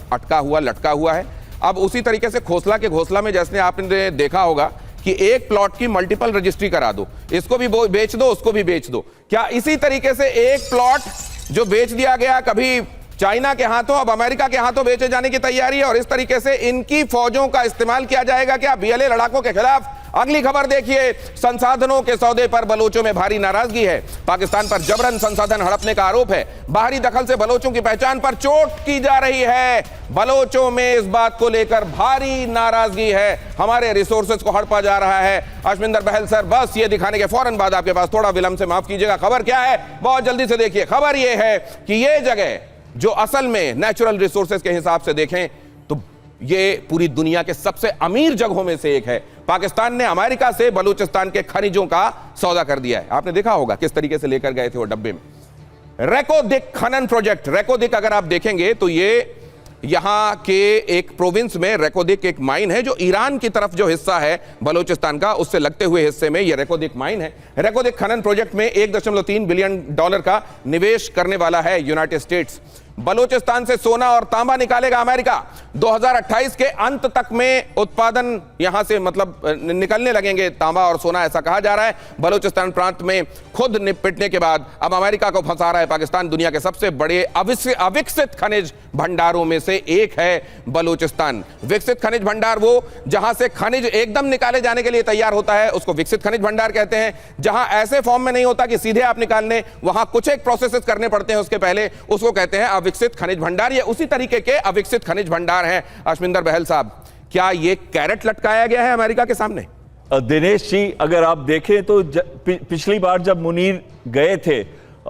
लटका हुआ है। अब उसी तरीके से खोसला के घोसला में जैसे आपने देखा होगा कि एक प्लॉट की मल्टीपल रजिस्ट्री करा दो, इसको भी बेच दो, उसको भी बेच दो। क्या इसी तरीके से एक प्लॉट जो बेच दिया गया कभी चाइना के हाथों, अब अमेरिका के हाथों बेचे जाने की तैयारी है, और इस तरीके से इनकी फौजों का इस्तेमाल किया जाएगा क्या बीएलए लड़ाकों के खिलाफ? अगली खबर देखिए, संसाधनों के सौदे पर बलोचों में भारी नाराजगी है। पाकिस्तान पर जबरन संसाधन हड़पने का आरोप है। बाहरी दखल से बलोचों की पहचान पर चोट की जा रही है। बलोचों में इस बात को लेकर भारी नाराजगी है, हमारे रिसोर्सेज को हड़पा जा रहा है। अशविंदर बहल सर, बस ये दिखाने के फौरन बाद आपके पास थोड़ा विलंब से माफ कीजिएगा, खबर क्या है बहुत जल्दी से देखिए। खबर यह है कि यह जगह जो असल में नेचुरल रिसोर्सेज के हिसाब से देखें तो ये पूरी दुनिया के सबसे अमीर जगहों में से एक है। पाकिस्तान ने अमेरिका से बलूचिस्तान के खनिजों का सौदा कर दिया है। आपने देखा होगा किस तरीके से लेकर गए थे वो डब्बे में। रेकोदिक खनन प्रोजेक्ट, रेकोदिक अगर आप देखेंगे तो ये यहां के एक प्रोविंस में रेकोदिक एक माइन है, जो ईरान की तरफ जो हिस्सा है बलूचिस्तान का, उससे लगते हुए हिस्से में ये रेकोदिक माइन है। रेकोदिक खनन प्रोजेक्ट में 1.3 बिलियन डॉलर का निवेश करने वाला है यूनाइटेड स्टेट्स। बलूचिस्तान से सोना और तांबा निकालेगा अमेरिका। 2028 के अंत तक में उत्पादन यहां से मतलब निकलने लगेंगे तांबा और सोना, ऐसा कहा जा रहा है। बलूचिस्तान प्रांत में खुद निपटने के बाद अब अमेरिका को फंसा रहा है पाकिस्तान। दुनिया के सबसे बड़े अविकसित खनिज भंडारों में से एक है बलूचिस्तान। विकसित खनिज भंडार वो जहां से खनिज एकदम निकाले जाने के लिए तैयार होता है, उसको विकसित खनिज भंडार कहते हैं। जहां ऐसे फॉर्म में नहीं होता कि सीधे आप निकाल लें, वहां कुछ एक प्रोसेसेस करने पड़ते हैं उसके पहले, उसको कहते हैं अविकसित खनिज भंडार। ये उसी तरीके के अविकसित खनिज भंडार हैं। अशविंदर बहल साहब, क्या ये कैरेट लटकाया गया है अमेरिका के सामने? दिनेश जी, अगर आप देखें तो पिछली बार जब मुनीर गए थे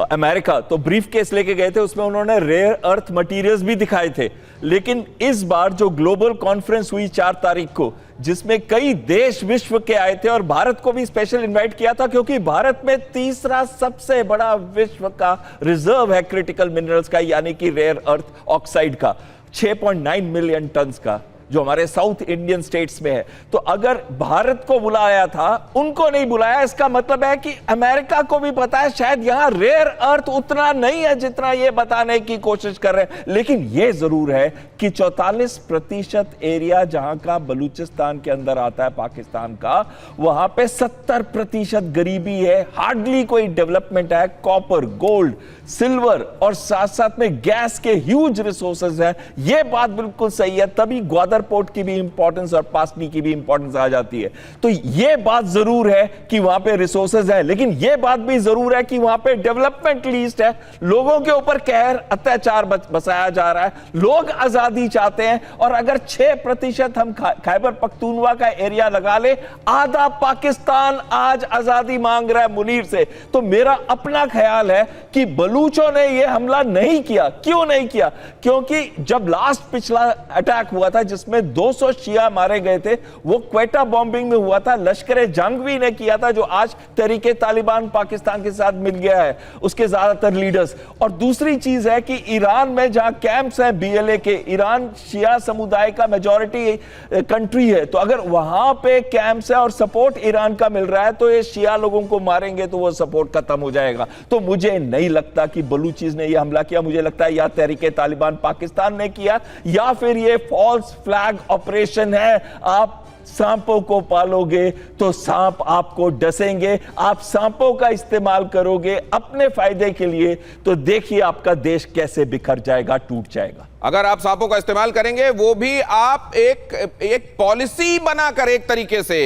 अमेरिका तो ब्रीफ केस लेके गए थे, उसमें उन्होंने रेयर अर्थ मटेरियल्स भी दिखाए थे। लेकिन इस बार जो ग्लोबल कॉन्फ्रेंस हुई 4 तारीख को, जिसमें कई देश विश्व के आए थे और भारत को भी स्पेशल इनवाइट किया था, क्योंकि भारत में तीसरा सबसे बड़ा विश्व का रिजर्व है क्रिटिकल मिनरल्स का, यानी कि रेयर अर्थ ऑक्साइड का 6.9 मिलियन टन का, जो हमारे साउथ इंडियन स्टेट्स में है। तो अगर भारत को बुलाया था, उनको नहीं बुलाया, इसका मतलब है कि अमेरिका को भी पता है शायद यहां रेयर अर्थ उतना नहीं है जितना ये बताने की कोशिश कर रहे हैं। लेकिन ये जरूर है कि 44% एरिया जहां का बलूचिस्तान के अंदर आता है पाकिस्तान का, वहां पे 70% गरीबी है, हार्डली कोई डेवलपमेंट है। कॉपर, गोल्ड, सिल्वर और साथ साथ में गैस के ह्यूज रिसोर्सेज हैं। ये बात बिल्कुल सही है, तभी ग्वादर बख्तर पोर्ट की भी इंपॉर्टेंस और पासनी की भी इंपॉर्टेंस आ जाती है। तो ये बात जरूर है कि वहां पे रिसोर्सेज है, लेकिन ये बात भी जरूर है कि वहां पे डेवलपमेंट लीस्ट है, लोगों के ऊपर कहर अत्याचार बसाया जा रहा है, लोग आजादी चाहते हैं। और अगर 6% हम खैबर पख्तूनवा का एरिया लगा ले, आधा पाकिस्तान आज आजादी मांग रहा है मुनीर से। तो मेरा अपना ख्याल है कि बलूचों ने यह हमला नहीं किया। क्यों नहीं किया? क्योंकि जब लास्ट पिछला अटैक हुआ था जिसमें 200 शिया मारे गए थे, वो क्वेटा बॉम्बिंग में हुआ था, लश्कर जंगवी ने किया था, जो आज तहरीके तालिबान पाकिस्तान के साथ मिल गया है, उसके ज्यादातर लीडर्स। और दूसरी चीज है कि ईरान में जहां कैंप्स हैं बीएलए के, ईरान शिया समुदाय का मेजॉरिटी कंट्री है, तो अगर वहां पे कैंप्स है और सपोर्ट ईरान का मिल रहा है, तो ये शिया लोगों को मारेंगे तो वो सपोर्ट खत्म हो जाएगा। तो मुझे नहीं लगता कि बलूचीज ने यह हमला किया। मुझे लगता है या तहरीके तालिबान पाकिस्तान ने किया या फिर ये फॉल्स फ्लैग ऑपरेशन है। आप सांपों को पालोगे तो सांप आपको डसेंगे, आप सांपों का इस्तेमाल करोगे अपने फायदे के लिए, तो देखिए आपका देश कैसे बिखर जाएगा, टूट जाएगा। अगर आप सांपों का इस्तेमाल करेंगे, वो भी आप एक पॉलिसी बनाकर, एक तरीके से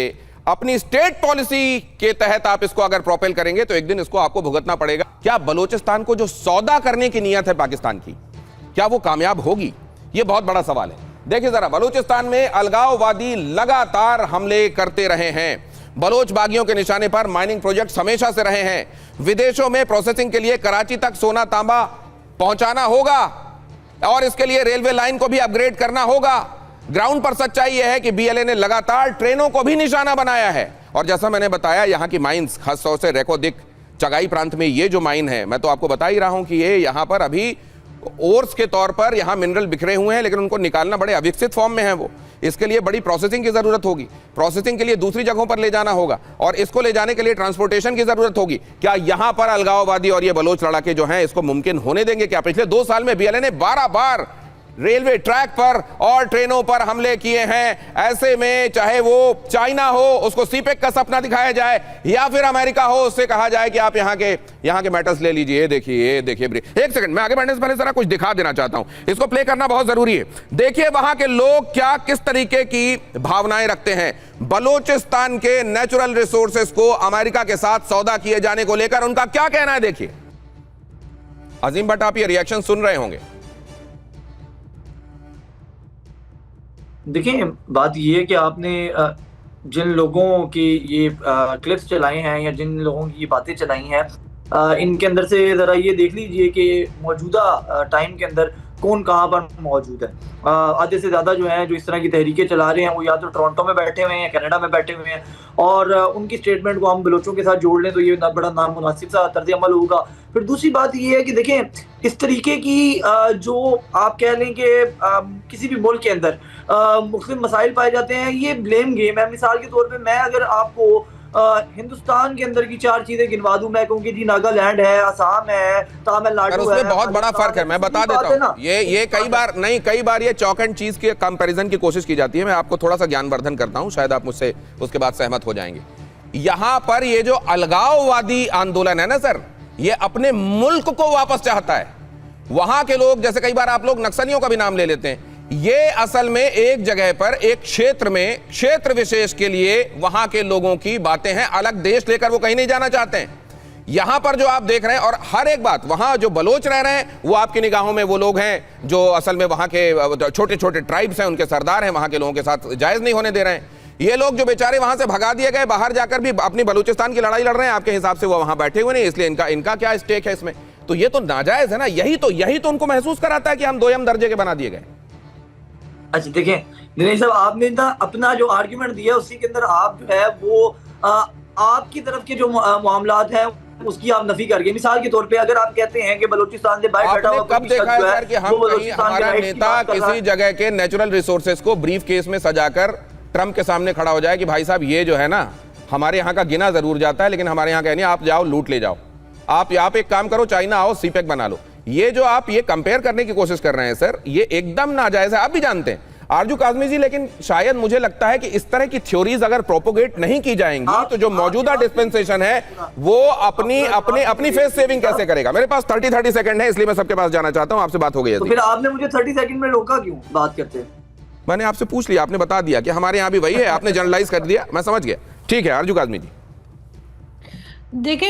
अपनी स्टेट पॉलिसी के तहत आप इसको अगर प्रोपेल करेंगे, तो एक दिन इसको आपको भुगतना पड़ेगा। क्या बलूचिस्तान को जो सौदा करने की नियत है पाकिस्तान की, क्या वो कामयाब होगी? ये बहुत बड़ा सवाल है। देखिए जरा, बलूचिस्तान में अलगाववादी लगातार हमले करते रहे हैं। बलोच बागियों के निशाने पर माइनिंग प्रोजेक्ट्स हमेशा से रहे हैं। विदेशों में प्रोसेसिंग के लिए कराची तक सोना तांबा पहुंचाना होगा और इसके लिए रेलवे लाइन को भी अपग्रेड करना होगा। ग्राउंड पर सच्चाई यह है कि बीएलए ने लगातार ट्रेनों को भी निशाना बनाया है। और जैसा मैंने बताया, यहां की माइंस, खासतौर से रेकोदिक चगाई प्रांत में ये जो माइन है, मैं तो आपको बता ही रहा हूं कि ये यहां पर अभी ओर्स के तौर पर यहां मिनरल बिखरे हुए हैं, लेकिन उनको निकालना बड़े अविकसित फॉर्म में है। वो इसके लिए बड़ी प्रोसेसिंग की जरूरत होगी, प्रोसेसिंग के लिए दूसरी जगहों पर ले जाना होगा और इसको ले जाने के लिए ट्रांसपोर्टेशन की जरूरत होगी। क्या यहां पर अलगाववादी और ये बलोच लड़ाके जो हैं, इसको मुमकिन होने देंगे? क्या पिछले 2 साल में बीएलए ने 12 बार रेलवे ट्रैक पर और ट्रेनों पर हमले किए हैं? ऐसे में चाहे वो चाइना हो, उसको सीपेक का सपना दिखाया जाए, या फिर अमेरिका हो, उससे कहा जाए कि आप यहाँ के मैटर्स ले लीजिए। ये देखिए एक सेकंड, मैं आगे बढ़ने से पहले जरा कुछ दिखा देना चाहता हूं, इसको प्ले करना बहुत जरूरी है। देखिए वहां के लोग क्या किस तरीके की भावनाएं रखते हैं बलूचिस्तान के नेचुरल रिसोर्सेस को अमेरिका के साथ सौदा किए जाने को लेकर। उनका क्या कहना है, देखिए। अजीम भट्ट, आप ये रिएक्शन सुन रहे होंगे। देखिए, बात ये है कि आपने जिन लोगों की ये क्लिप्स चलाई हैं या जिन लोगों की ये बातें चलाई हैं, इनके अंदर से ज़रा ये देख लीजिए कि मौजूदा टाइम के अंदर कौन कहाँ पर मौजूद है। आधे से ज़्यादा जो है, जो इस तरह की तहरीकें चला रहे हैं, वो या तो टोरंटो में बैठे हुए हैं या कनाडा में बैठे हुए हैं, और उनकी स्टेटमेंट को हम बलोचों के साथ जोड़ लें तो ये बड़ा नामुनासिब सा तर्ज अमल होगा। फिर दूसरी बात ये है कि देखें, इस तरीके की जो आप कह लें कि किसी भी मुल्क के अंदर मुख्तलिफ मसाइल पाए जाते हैं, ये ब्लेम गेम है। मिसाल के तौर पे मैं अगर आपको हिंदुस्तान के अंदर की 4 चीजें गिनवा दूं, मैं कहूंगी जी नागालैंड है, असम है, तमिलनाडु है। उसमें बहुत बड़ा फर्क है, मैं बता देता हूं। ये कई बार ये चॉक एंड चीज के कंपैरिजन की कोशिश की जाती है। मैं आपको थोड़ा सा ज्ञानवर्धन करता हूं, शायद आप मुझसे उसके बाद सहमत हो जाएंगे। यहां पर ये जो अलगाववादी आंदोलन है ना सर, ये अपने मुल्क को वापस चाहता है। वहां के लोग, जैसे कई बार आप लोग नक्सलियों का भी नाम ले लेते हैं, ये असल में एक जगह पर, एक क्षेत्र में, क्षेत्र विशेष के लिए वहां के लोगों की बातें हैं। अलग देश लेकर वो कहीं नहीं जाना चाहते हैं। यहां पर जो आप देख रहे हैं, और हर एक बात, वहां जो बलोच रह रहे हैं वो आपकी निगाहों में वो लोग हैं जो असल में वहां के छोटे छोटे ट्राइब्स हैं, उनके सरदार हैं, वहां के लोगों के साथ जायज नहीं होने दे रहे हैं। ये लोग जो बेचारे वहां से भगा दिए गए, बाहर जाकर भी अपनी बलूचिस्तान की लड़ाई लड़ रहे हैं, आपके हिसाब से वो वहां बैठे हुए नहीं, इसलिए इनका क्या स्टेक है इसमें? तो ये तो नाजायज है ना। यही तो उनको महसूस कराता है कि हम 2 दर्जे के बना दिए गए। अच्छा देखें दिनेश साहब, आपने ना अपना जो आर्ग्यूमेंट दिया उसी के अंदर आप जो है वो आपकी तरफ के जो मामलात हैं उसकी आप नफी कर गए। मिसाल के तौर पे अगर आप कहते हैं कि बलूचिस्तान से बाहर बैठा हुआ कब देखा है सर कि हम कहीं हमारा नेता किसी जगह के नेचुरल रिसोर्सेज को ब्रीफ केस में सजाकर ट्रंप के सामने खड़ा हो जाए कि भाई साहब ये जो है ना, हमारे यहाँ का गिना जरूर जाता है, लेकिन हमारे यहाँ का नहीं, आप जाओ लूट ले जाओ, आप यहाँ पे एक काम करो, चाइना आओ सीपेक बना लो। ये जो आप ये कंपेयर करने की कोशिश कर रहे हैं सर, ये एकदम नाजायज है। आप भी जानते हैं आरजू काज़मी जी, लेकिन शायद मुझे लगता है कि इस तरह की थ्योरीज अगर प्रोपोगेट नहीं की जाएंगी तो जो मौजूदा डिस्पेंसेशन है वो अपनी फेस सेविंग कैसे करेगा? मेरे पास 30 सेकंड है, इसलिए मैं सबके पास जाना चाहता हूं। आपसे बात हो गई है तो फिर आपने मुझे 30 सेकंड में रोका क्यों बात करते हैं? मैंने आपसे पूछ लिया, आपने बता दिया कि हमारे यहाँ भी वही है, आपने जनरलाइज कर दिया, मैं समझ गया। ठीक है अर्जु काज़मी जी। देखिए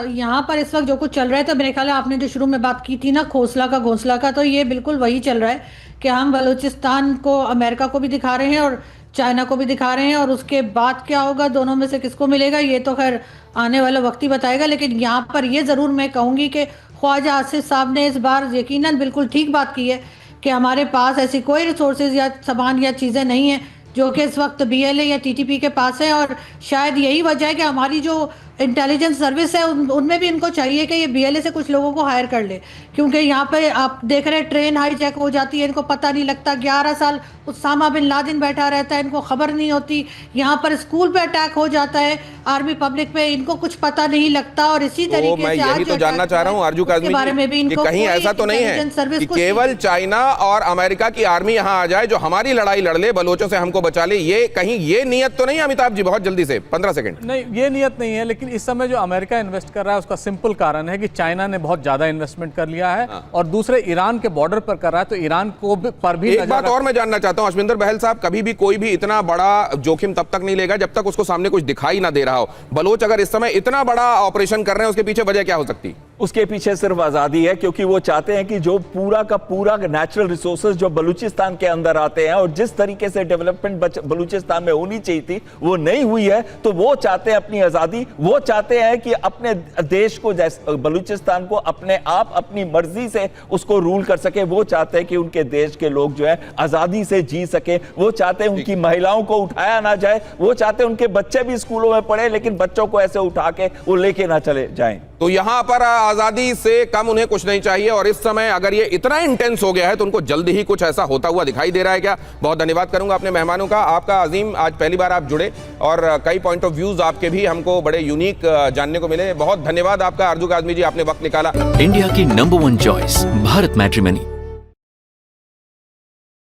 यहाँ पर इस वक्त जो कुछ चल रहा है, तो मेरे ख्याल है आपने जो शुरू में बात की थी ना खोसला का घोंसला का, तो ये बिल्कुल वही चल रहा है कि हम बलूचिस्तान को अमेरिका को भी दिखा रहे हैं और चाइना को भी दिखा रहे हैं, और उसके बाद क्या होगा, दोनों में से किसको मिलेगा ये तो खैर आने वाला वक्त ही बताएगा। लेकिन यहाँ पर ये ज़रूर मैं कहूँगी कि ख्वाजा आसिफ साहब ने इस बार यकीनन बिल्कुल ठीक बात की है कि हमारे पास ऐसी कोई रिसोर्सेज या सामान या चीज़ें नहीं हैं जो कि इस वक्त BLA या TTP के पास है, और शायद यही वजह है कि हमारी जो इंटेलिजेंस सर्विस है उनमें भी इनको चाहिए कि ये BLA से कुछ लोगों को हायर कर ले, क्योंकि यहाँ पे आप देख रहे हैं ट्रेन हाईजैक हो जाती है, इनको पता नहीं लगता। 11 साल उसामा बिन लादेन बैठा रहता है, इनको खबर नहीं होती। यहाँ पर स्कूल पे अटैक हो जाता है, आर्मी पब्लिक पे, इनको कुछ पता नहीं लगता। और इसी तरीके मैं से यही तो जानना चाह रहा हूँ अर्जु काज़मी जी कि कहीं ऐसा तो नहीं है कि केवल चाइना और अमेरिका की आर्मी यहाँ आ जाए जो हमारी लड़ाई लड़ ले, बलोचों से हमको बचा ले, ये कहीं ये नियत तो नहीं है अमिताभ जी? बहुत जल्दी से 15 सेकंड। नहीं, ये नियत नहीं है, लेकिन इस समय जो अमेरिका इन्वेस्ट कर रहा है उसका सिंपल कारण है कि चाइना ने बहुत ज्यादा इन्वेस्टमेंट कर लिया है और दूसरे ईरान के बॉर्डर पर कर रहा है, तो ईरान को पर भी एक बात और मैं जानना चाहता हूं अश्विंदर बहल साहब, कभी भी कोई भी इतना बड़ा जोखिम तब तक नहीं लेगा जब तक उसको सामने कुछ दिखाई ना दे रहा हो। बलोच अगर इस समय इतना बड़ा ऑपरेशन कर रहे हैं, उसके पीछे वजह क्या हो सकती? उसके पीछे सिर्फ आजादी है, क्योंकि वो चाहते हैं कि जो पूरा का पूरा नेचुरल रिसोर्सेज जो बलूचिस्तान के अंदर आते हैं और जिस तरीके से डेवलपमेंट बलूचिस्तान में होनी चाहिए थी वो नहीं हुई है, तो वो चाहते हैं अपनी आजादी। वो चाहते हैं कि अपने देश को, बलूचिस्तान को अपने आप अपनी मर्जी से उसको रूल कर सके। वो चाहते हैं कि उनके देश के लोग जो है आजादी से जी सके। वो चाहते हैं उनकी महिलाओं को उठाया ना जाए। वो चाहते हैं उनके बच्चे भी स्कूलों में पढ़े, लेकिन बच्चों को ऐसे उठा के वो लेके ना चले जाएं। तो यहां पर आजादी से कम उन्हें कुछ नहीं चाहिए, और इस समय अगर ये इतना इंटेंस हो गया है तो उनको जल्दी ही कुछ ऐसा होता हुआ दिखाई दे रहा है क्या? बहुत धन्यवाद करूंगा अपने मेहमानों का। आपका अजीम, आज पहली बार आप जुड़े और कई पॉइंट ऑफ व्यूज आपके भी हमको बड़े यूनिक जानने को मिले। बहुत धन्यवाद आपका अर्जु काज़मी जी, आपने वक्त निकाला। इंडिया की नंबर 1 चॉइस भारत मैट्रिमनी।